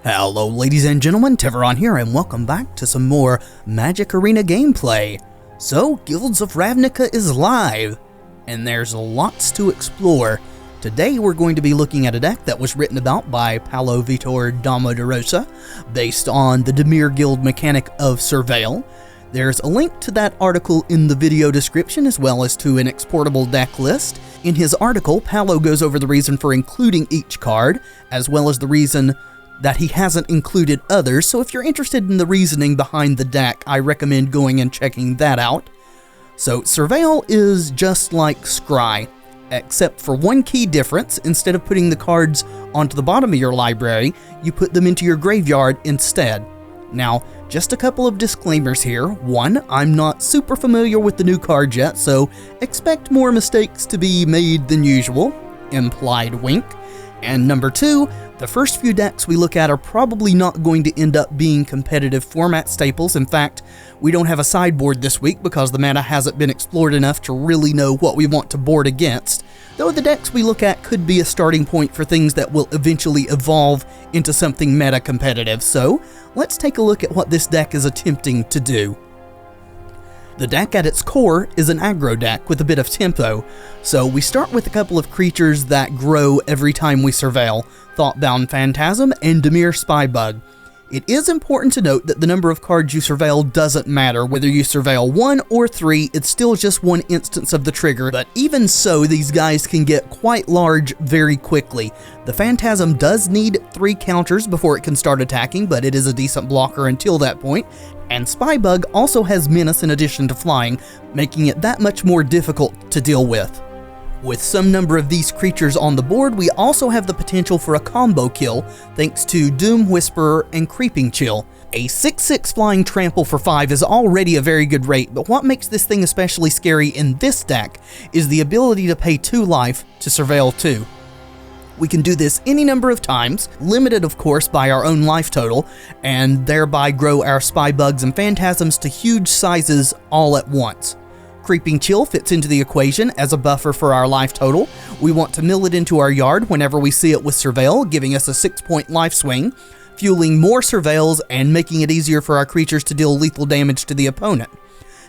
Hello ladies and gentlemen, Tevaron here, and welcome back to some more Magic Arena gameplay. So, Guilds of Ravnica is live, and there's lots to explore. Today we're going to be looking at a deck that was written about by Paulo Vitor Damodarosa, based on the Dimir Guild mechanic of Surveil. There's a link to that article in the video description, as well as to an exportable deck list. In his article, Paulo goes over the reason for including each card, as well as the reason that he hasn't included others, so if you're interested in the reasoning behind the deck, I recommend going and checking that out. So, Surveil is just like Scry, except for one key difference. Instead of putting the cards onto the bottom of your library, you put them into your graveyard instead. Now, just a couple of disclaimers here. One, I'm not super familiar with the new cards yet, so expect more mistakes to be made than usual. Implied wink. And number two, the first few decks we look at are probably not going to end up being competitive format staples. In fact, we don't have a sideboard this week because the meta hasn't been explored enough to really know what we want to board against, though the decks we look at could be a starting point for things that will eventually evolve into something meta competitive. So, let's take a look at what this deck is attempting to do. The deck at its core is an aggro deck with a bit of tempo, so we start with a couple of creatures that grow every time we surveil: Thoughtbound Phantasm and Dimir Spybug. It is important to note that the number of cards you surveil doesn't matter. Whether you surveil 1 or 3, it's still just one instance of the trigger, but even so, these guys can get quite large very quickly. The Phantasm does need 3 counters before it can start attacking, but it is a decent blocker until that point, and Spybug also has Menace in addition to flying, making it that much more difficult to deal with. With some number of these creatures on the board, we also have the potential for a combo kill, thanks to Doom Whisperer and Creeping Chill. A 6/6 flying trample for 5 is already a very good rate, but what makes this thing especially scary in this deck is the ability to pay 2 life to surveil 2. We can do this any number of times, limited of course by our own life total, and thereby grow our Spybugs and Phantasms to huge sizes all at once. Creeping Chill fits into the equation as a buffer for our life total. We want to mill it into our yard whenever we see it with Surveil, giving us a 6-point life swing, fueling more Surveils and making it easier for our creatures to deal lethal damage to the opponent.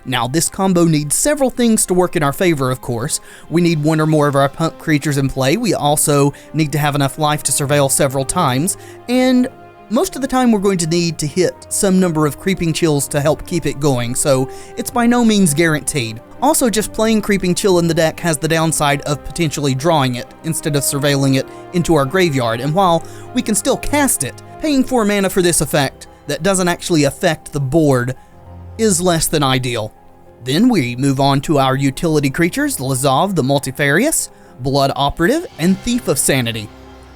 Now, this combo needs several things to work in our favor, of course. We need one or more of our punk creatures in play. We also need to have enough life to surveil several times, and most of the time we're going to need to hit some number of Creeping Chills to help keep it going, so it's by no means guaranteed. Also, just playing Creeping Chill in the deck has the downside of potentially drawing it instead of surveilling it into our graveyard, and while we can still cast it, paying 4 mana for this effect that doesn't actually affect the board is less than ideal. Then we move on to our utility creatures: Lazav the Multifarious, Blood Operative, and Thief of Sanity.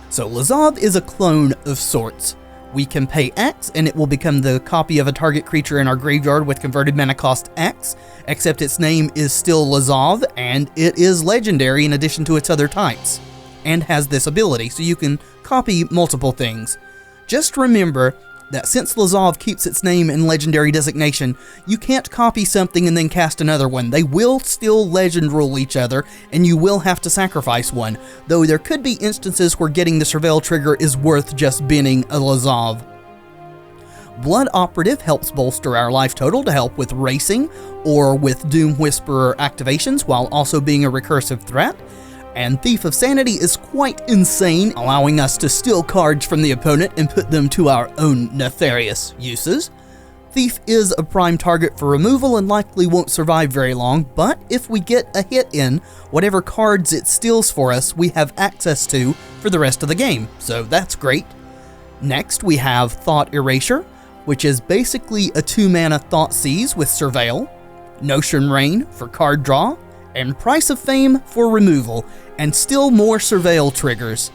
So Lazav is a clone of sorts. We can pay X and it will become the copy of a target creature in our graveyard with converted mana cost X, except its name is still Lazav and it is legendary in addition to its other types, and has this ability, so you can copy multiple things. Just remember that since Lazav keeps its name and legendary designation, you can't copy something and then cast another one. They will still legend rule each other, and you will have to sacrifice one, though there could be instances where getting the Surveil trigger is worth just binning a Lazav. Blood Operative helps bolster our life total to help with racing or with Doom Whisperer activations while also being a recursive threat. And Thief of Sanity is quite insane, allowing us to steal cards from the opponent and put them to our own nefarious uses. Thief is a prime target for removal and likely won't survive very long, but if we get a hit in, whatever cards it steals for us, we have access to for the rest of the game, so that's great. Next, we have Thought Erasure, which is basically a 2-mana Thoughtseize with Surveil, Notion Rain for card draw, and Price of Fame for removal, and still more Surveil triggers.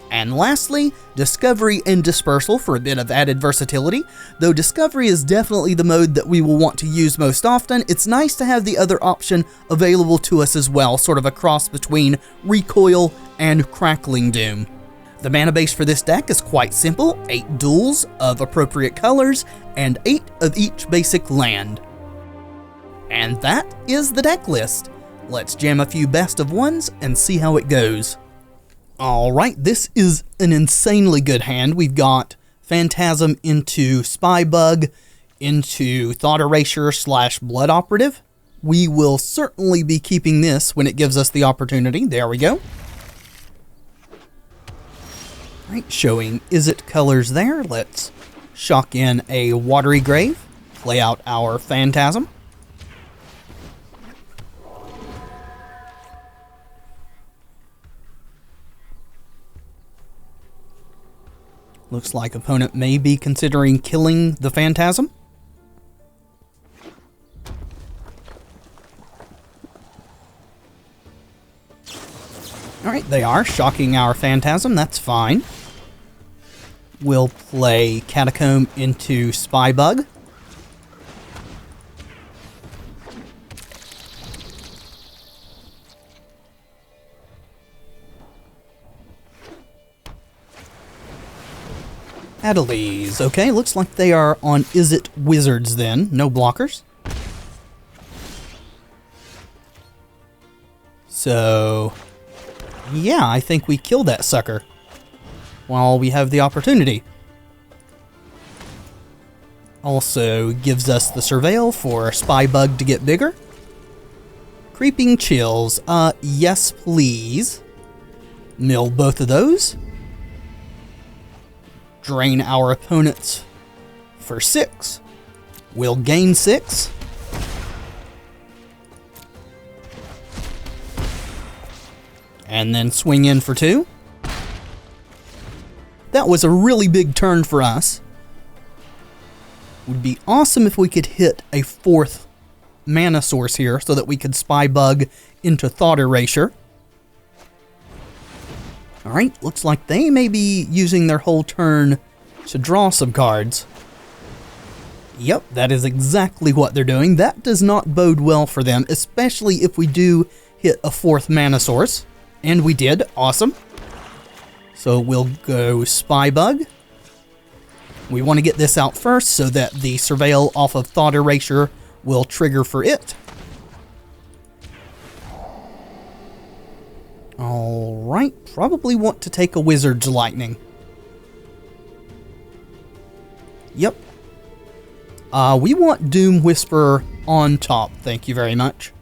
And lastly, Discovery and Dispersal for a bit of added versatility. Though Discovery is definitely the mode that we will want to use most often, it's nice to have the other option available to us as well, sort of a cross between Recoil and Crackling Doom. The mana base for this deck is quite simple: 8 duels of appropriate colors, and 8 of each basic land. And that is the deck list. Let's jam a few best of ones and see how it goes. Alright, this is an insanely good hand. We've got Phantasm into Spybug into Thought Erasure / Blood Operative. We will certainly be keeping this when it gives us the opportunity. There we go. Right, showing Izzet colors there. Let's shock in a Watery Grave. Play out our Phantasm. Looks like opponent may be considering killing the Phantasm. Alright, they are shocking our Phantasm, that's fine. We'll play Catacomb into Spybug. Adelies. Okay, looks like they are on Izzet Wizards then. No blockers. So, yeah, I think we kill that sucker while we have the opportunity. Also gives us the Surveil for Spybug to get bigger. Creeping Chills. Yes, please. Mill both of those. Drain our opponents for 6. We'll gain 6. And then swing in for 2. That was a really big turn for us. Would be awesome if we could hit a 4th mana source here so that we could Spybug into Thought Erasure. Alright, looks like they may be using their whole turn to draw some cards. Yep, that is exactly what they're doing. That does not bode well for them, especially if we do hit a 4th mana source. And we did. Awesome. So we'll go Spybug. We want to get this out first so that the Surveil off of Thought Erasure will trigger for it. Alright, probably want to take a Wizard's Lightning. Yep. We want Doom Whisperer on top, thank you very much.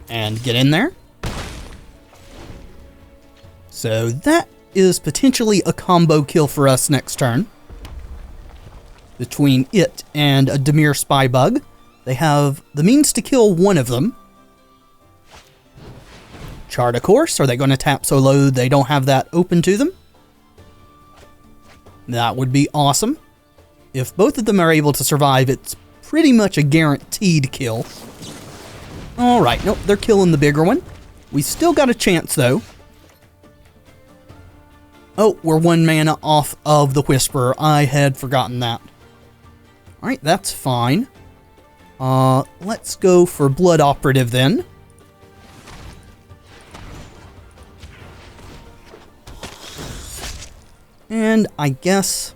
And get in there. So that is potentially a combo kill for us next turn. Between it and a Dimir Spybug. They have the means to kill one of them. Chart a course. Are they going to tap so low they don't have that open to them? That would be awesome. If both of them are able to survive, it's pretty much a guaranteed kill. Alright, nope, they're killing the bigger one. We still got a chance, though. Oh, we're 1 mana off of the Whisperer. I had forgotten that. Alright, that's fine. Let's go for Blood Operative, then. And I guess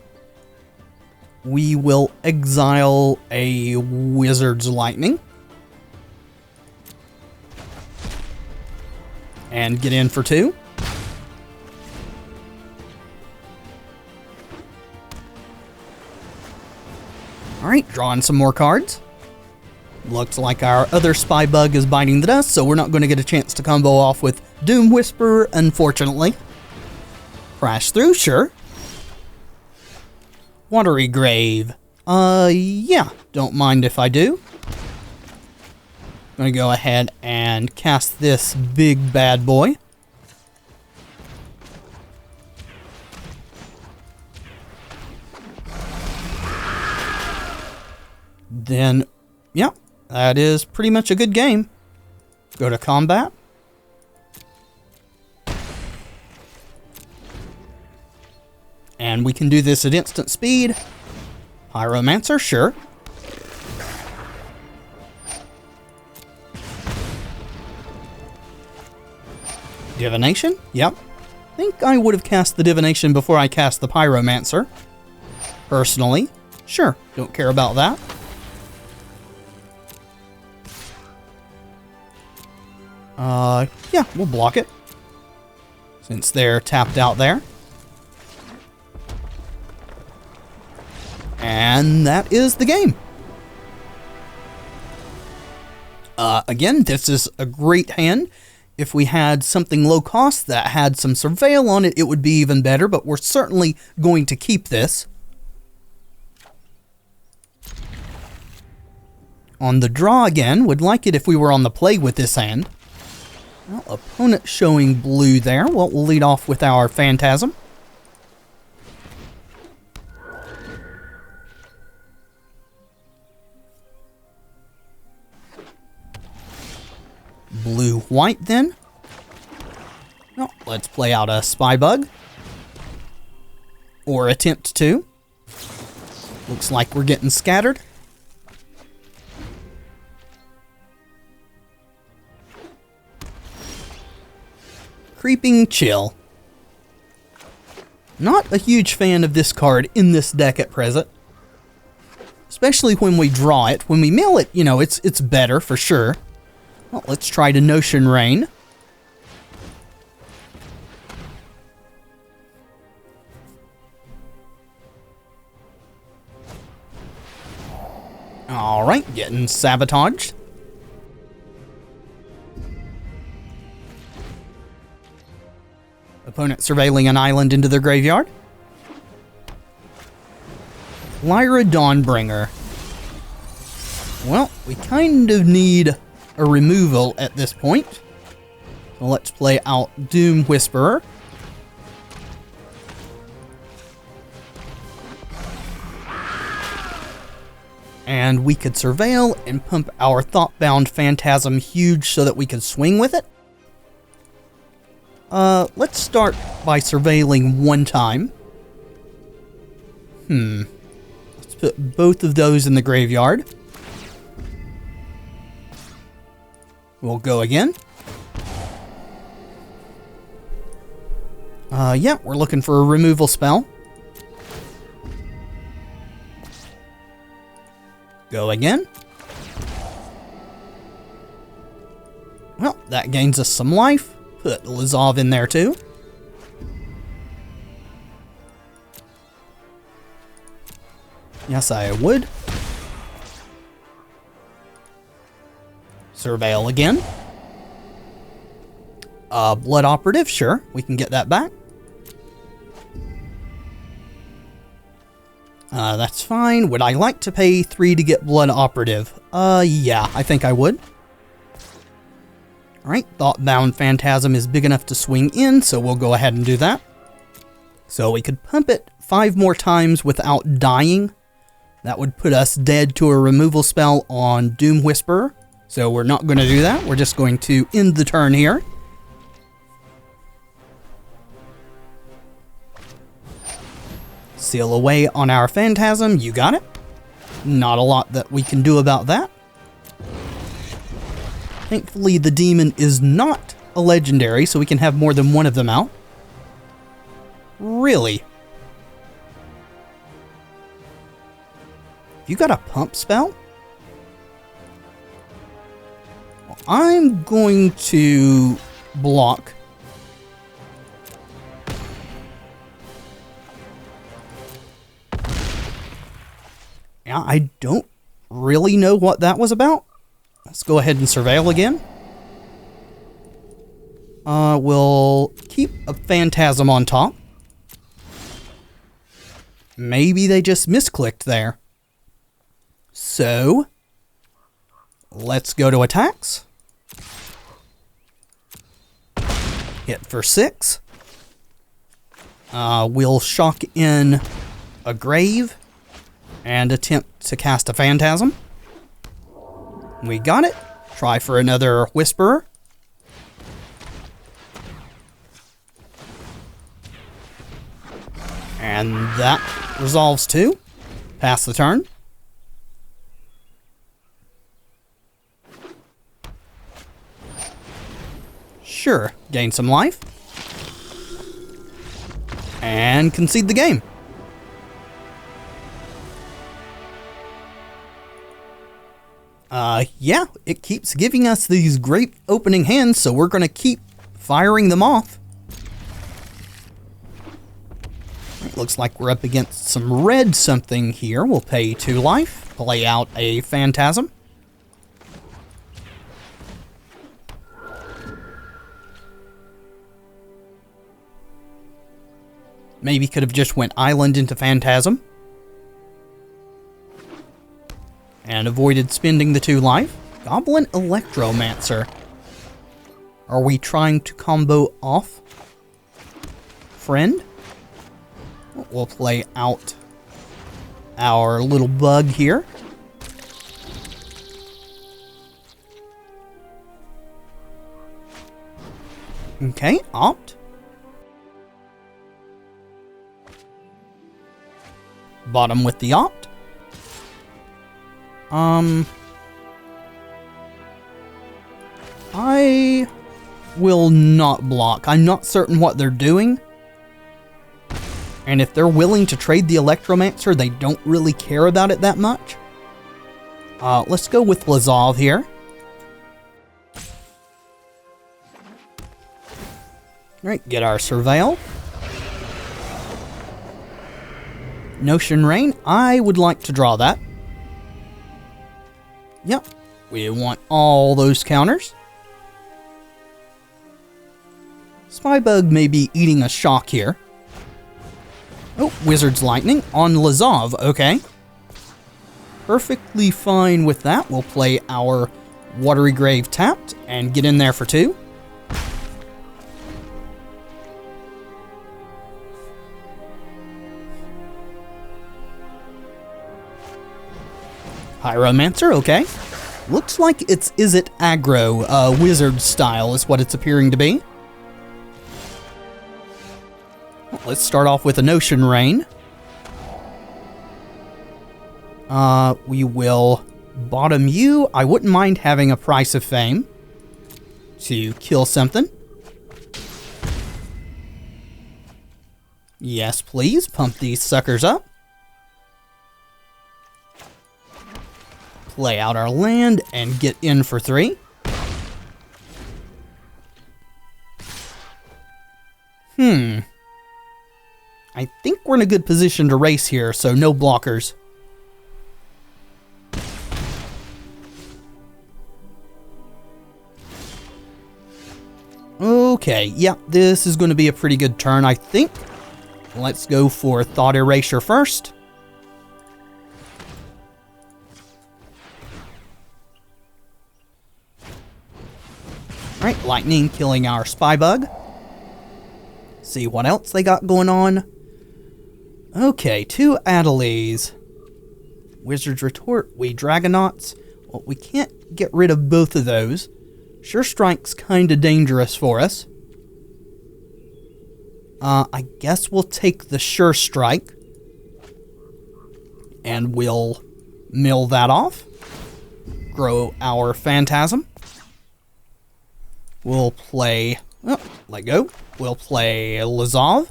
we will exile a Wizard's Lightning. And get in for 2. Alright, drawing some more cards. Looks like our other Spybug is biting the dust, so we're not going to get a chance to combo off with Doom Whisperer, unfortunately. Crash through, sure. Watery Grave. Yeah, don't mind if I do. I'm going to go ahead and cast this big bad boy. Then, yeah, that is pretty much a good game. Go to combat. And we can do this at instant speed. Pyromancer, sure. Divination? Yep. I think I would have cast the Divination before I cast the Pyromancer. Personally. Sure, don't care about that. Yeah, we'll block it. Since they're tapped out there. And that is the game. Again, this is a great hand. If we had something low cost that had some Surveil on it, it would be even better, but we're certainly going to keep this. On the draw again, would like it if we were on the play with this hand. Well, opponent showing blue there. Well, we'll lead off with our Phantasm. Blue-white then. Well, let's play out a Spy Bug. Or attempt to. Looks like we're getting scattered. Creeping Chill. Not a huge fan of this card in this deck at present. Especially when we draw it. When we mill it, you know, it's better for sure. Well, let's try to Notion Rain. Alright, getting sabotaged. Opponent surveilling an island into their graveyard. Lyra Dawnbringer. Well, we kind of need a removal at this point. So let's play out Doom Whisperer. And we could Surveil and pump our Thoughtbound Phantasm huge so that we could swing with it. Let's start by surveilling one time. Let's put both of those in the graveyard. We'll go again. Yeah, we're looking for a removal spell. Go again. Well, that gains us some life. Put Lizov in there too. Yes, I would. Surveil again. Blood Operative, sure. We can get that back. That's fine. Would I like to pay 3 to get Blood Operative? Yeah, I think I would. Alright, Thoughtbound Phantasm is big enough to swing in, so we'll go ahead and do that. So we could pump it 5 more times without dying. That would put us dead to a removal spell on Doom Whisperer. So we're not going to do that. We're just going to end the turn here. Seal away on our Phantasm. You got it. Not a lot that we can do about that. Thankfully, the demon is not a legendary, so we can have more than one of them out. Really? You got a pump spell? Well, I'm going to block. Yeah, I don't really know what that was about. Let's go ahead and Surveil again. We'll keep a Phantasm on top. Maybe they just misclicked there. So, let's go to attacks. Hit for 6. We'll shock in a Grave and attempt to cast a Phantasm. We got it. Try for another Whisperer. And that resolves too. Pass the turn. Sure, gain some life. And concede the game. Yeah, it keeps giving us these great opening hands, so we're going to keep firing them off. looks like we're up against some red something here. We'll pay 2 life, play out a Phantasm. Maybe could have just went Island into Phantasm. And avoided spending the 2 life. Goblin Electromancer. Are we trying to combo off friend? We'll play out our little bug here. Okay, opt. Bottom with the opt. I will not block. I'm not certain what they're doing. And if they're willing to trade the Electromancer, they don't really care about it that much. Let's go with Lazav here. Alright, get our Surveil. Notion Rain, I would like to draw that. Yep, we want all those counters. Spybug may be eating a shock here. Oh, Wizard's Lightning on Lazav, okay. Perfectly fine with that. We'll play our Watery Grave tapped and get in there for 2. Pyromancer, okay. Looks like it's Is It Aggro, wizard style is what it's appearing to be. Well, let's start off with a Notion Rain. We will bottom you. I wouldn't mind having a Price of Fame to kill something. Yes, please. Pump these suckers up. Play out our land and get in for 3. I think we're in a good position to race here, so no blockers. Okay, yeah, this is going to be a pretty good turn, I think. Let's go for Thought Erasure first. Alright, Lightning killing our Spybug. See what else they got going on. Okay, 2 Adeleys. Wizard's Retort, we Dragonauts. Well, we can't get rid of both of those. Sure Strike's kinda dangerous for us. I guess we'll take the Sure Strike. And we'll mill that off. Grow our Phantasm. We'll play... Oh, let go. We'll play Lazav.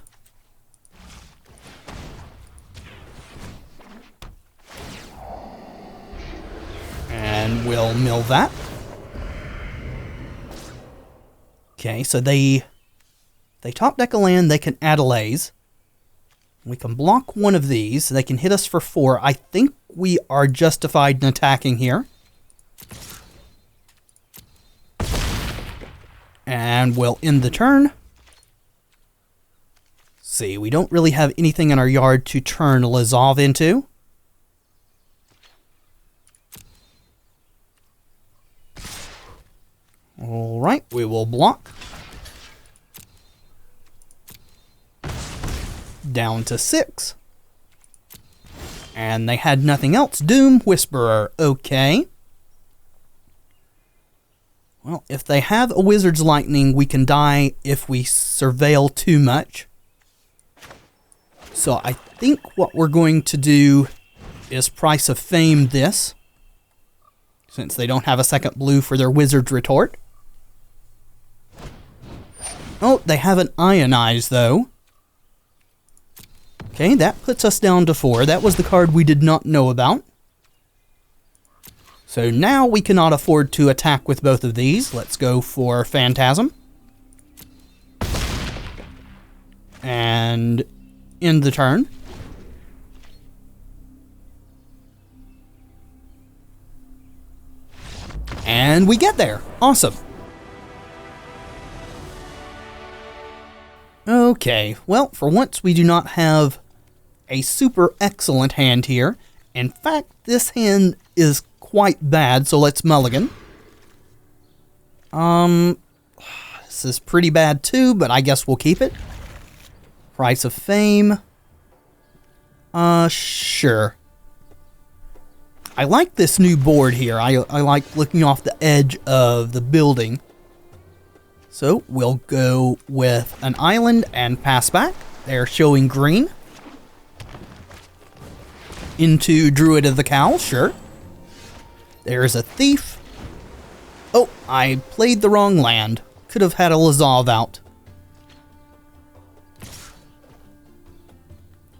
And we'll mill that. Okay, so they top deck a land, they can Adelays. We can block one of these. They can hit us for 4. I think we are justified in attacking here. And we'll end the turn. See, we don't really have anything in our yard to turn Lazav into. Alright, we will block. Down to 6. And they had nothing else. Doom Whisperer, okay. Well, if they have a Wizard's Lightning, we can die if we Surveil too much. So I think what we're going to do is Price of Fame this, since they don't have a second blue for their Wizard's Retort. Oh, they have an Ionize, though. Okay, that puts us down to 4. That was the card we did not know about. So now we cannot afford to attack with both of these. Let's go for Phantasm. And end the turn. And we get there. Awesome. Okay, well, for once we do not have a super excellent hand here. In fact, this hand is quite bad, so let's mulligan. This is pretty bad too, but I guess we'll keep it. Price of Fame. Sure. I like this new board here. I like looking off the edge of the building. So we'll go with an island and pass back. They're showing green. Into Druid of the Cowl, sure. There's a thief. Oh, I played the wrong land. Could have had a Lazav out.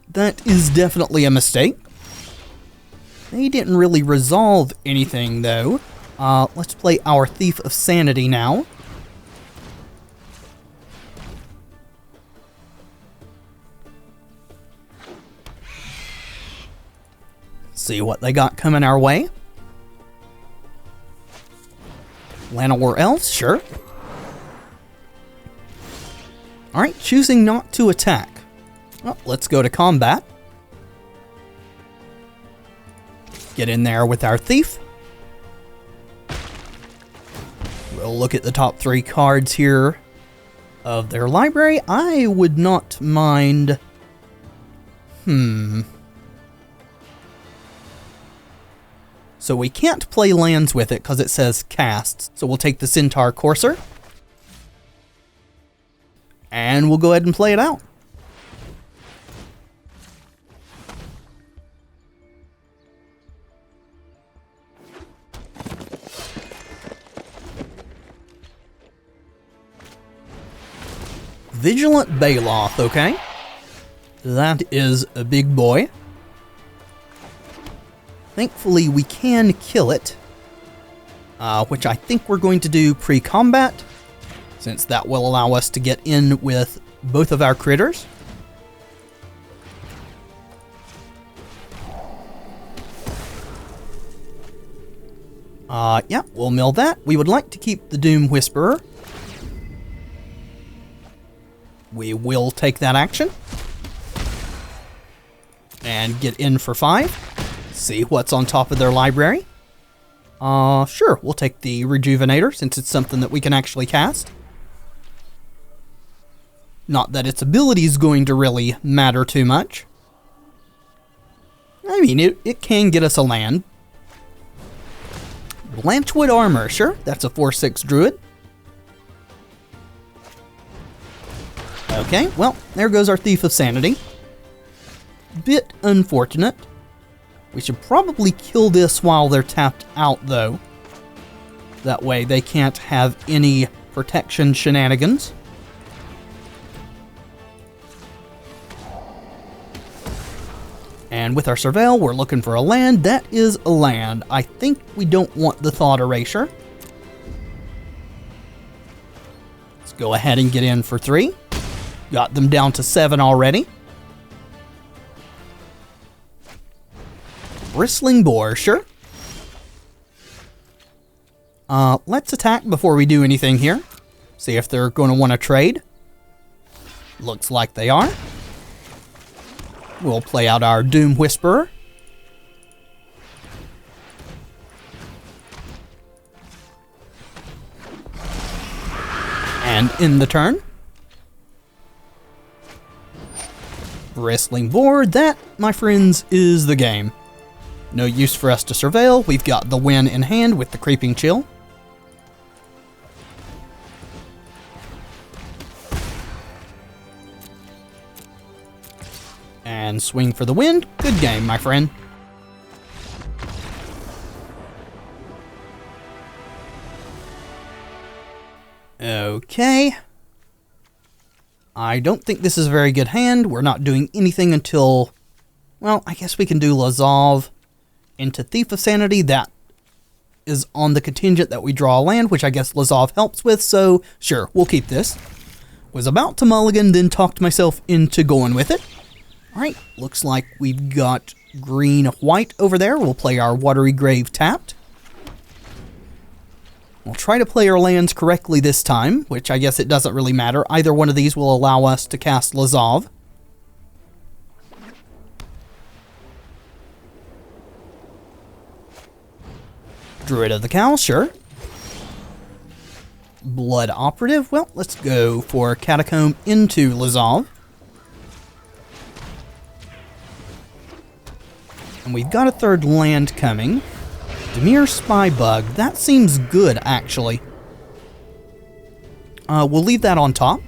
That is definitely a mistake. They didn't really resolve anything, though. Let's play our Thief of Sanity now. See what they got coming our way. Llanowar Elves, sure. Alright, choosing not to attack. Well, let's go to combat. Get in there with our Thief. We'll look at the top 3 cards here of their library. I would not mind... So we can't play lands with it because it says casts. So we'll take the Centaur Courser. And we'll go ahead and play it out. Vigilant Baloth, okay. That is a big boy. Thankfully, we can kill it, which I think we're going to do pre-combat, since that will allow us to get in with both of our critters. Yeah, we'll mill that. We would like to keep the Doom Whisperer. We will take that action. And get in for 5. See what's on top of their library. Sure, we'll take the Rejuvenator, since it's something that we can actually cast. Not that its ability is going to really matter too much. I mean, it can get us a land. Blanchwood Armor, sure, that's a 4/6 Druid. Okay, well, there goes our Thief of Sanity. Bit unfortunate. We should probably kill this while they're tapped out, though. That way they can't have any protection shenanigans. And with our Surveil, we're looking for a land. That is a land. I think we don't want the Thought Erasure. Let's go ahead and get in for 3. Got them down to 7 already. Bristling Boar, sure. Let's attack before we do anything here. See if they're going to want to trade. Looks like they are. We'll play out our Doom Whisperer. And in the turn. Bristling Boar, that, my friends, is the game. No use for us to Surveil. We've got the win in hand with the Creeping Chill. And swing for the win. Good game, my friend. Okay. I don't think this is a very good hand. We're not doing anything until... Well, I guess we can do Lazav into Thief of Sanity. That is on the contingent that we draw a land, which I guess Lazav helps with, so sure, we'll keep this. Was about to mulligan, then talked myself into going with it. Alright, looks like we've got green-white over there. We'll play our Watery Grave tapped. We'll try to play our lands correctly this time, which I guess it doesn't really matter. Either one of these will allow us to cast Lazav. Druid of the Cowl, sure. Blood Operative, well, let's go for Catacomb into Lazav. And we've got a third land coming. Dimir Spybug, that seems good, actually. We'll leave that on top.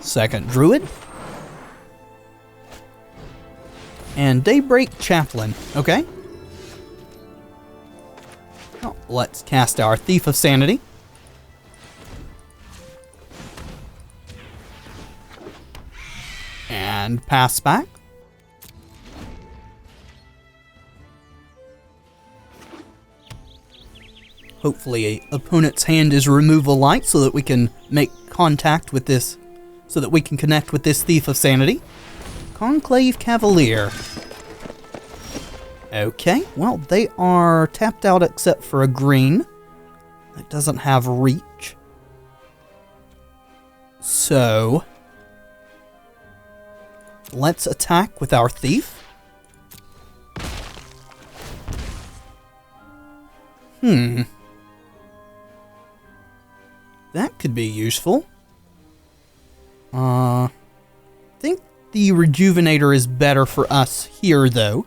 Second Druid. And Daybreak Chaplain, okay. Oh, let's cast our Thief of Sanity. And pass back. Hopefully, opponent's hand is removal light so that we can make contact with this, so that we can connect with this Thief of Sanity. Conclave Cavalier. Okay, well, they are tapped out except for a green. That doesn't have reach. So, let's attack with our Thief. That could be useful. I think the Rejuvenator is better for us here, though.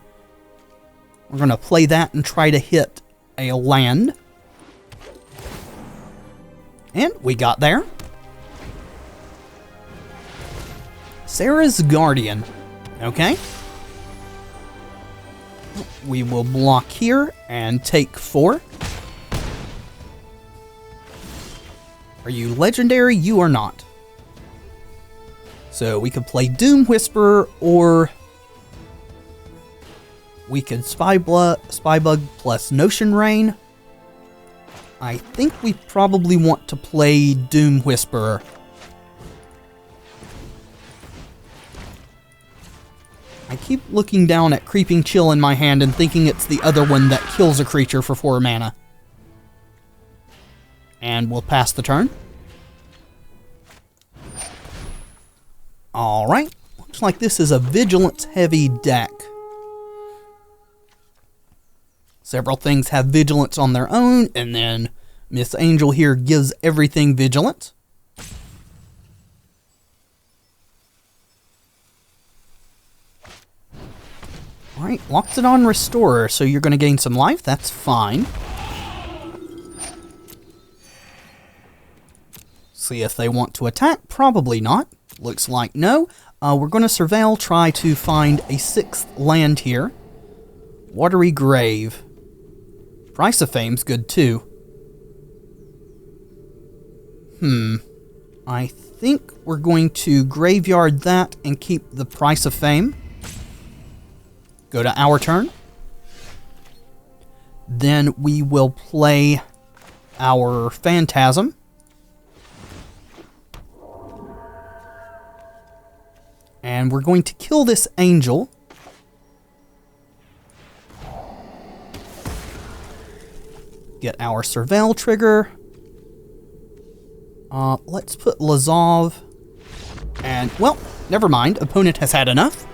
We're going to play that and try to hit a land. And we got there. Sarah's Guardian. Okay. We will block here and take 4. Are you legendary? You are not. So we could play Doom Whisperer, or we could Spybug plus Notion Rain. I think we probably want to play Doom Whisperer. I keep looking down at Creeping Chill in my hand and thinking it's the other one that kills a creature for 4 mana. And we'll pass the turn. Alright, looks like this is a Vigilance-heavy deck. Several things have Vigilance on their own, and then Miss Angel here gives everything Vigilance. Alright, locks it on Restorer, so you're going to gain some life, that's fine. See if they want to attack, probably not. Looks like no. We're going to Surveil, try to find a 6th land here. Watery Grave. Price of Fame's good too. I think we're going to graveyard that and keep the Price of Fame. Go to our turn. Then we will play our Phantasm. And we're going to kill this Angel. Get our Surveil trigger. Let's put Lazav. And, well, never mind. Opponent has had enough.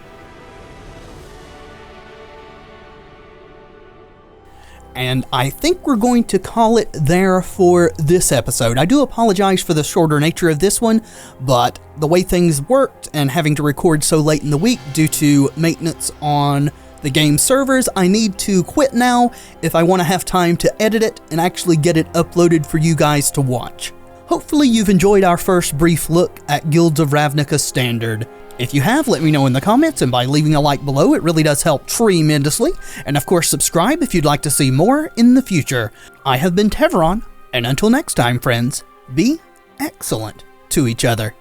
And I think we're going to call it there for this episode. I do apologize for the shorter nature of this one, but the way things worked and having to record so late in the week due to maintenance on the game servers, I need to quit now if I want to have time to edit it and actually get it uploaded for you guys to watch. Hopefully you've enjoyed our first brief look at Guilds of Ravnica Standard. If you have, let me know in the comments, and by leaving a like below, it really does help tremendously. And of course, subscribe if you'd like to see more in the future. I have been Tevaron, and until next time, friends, be excellent to each other.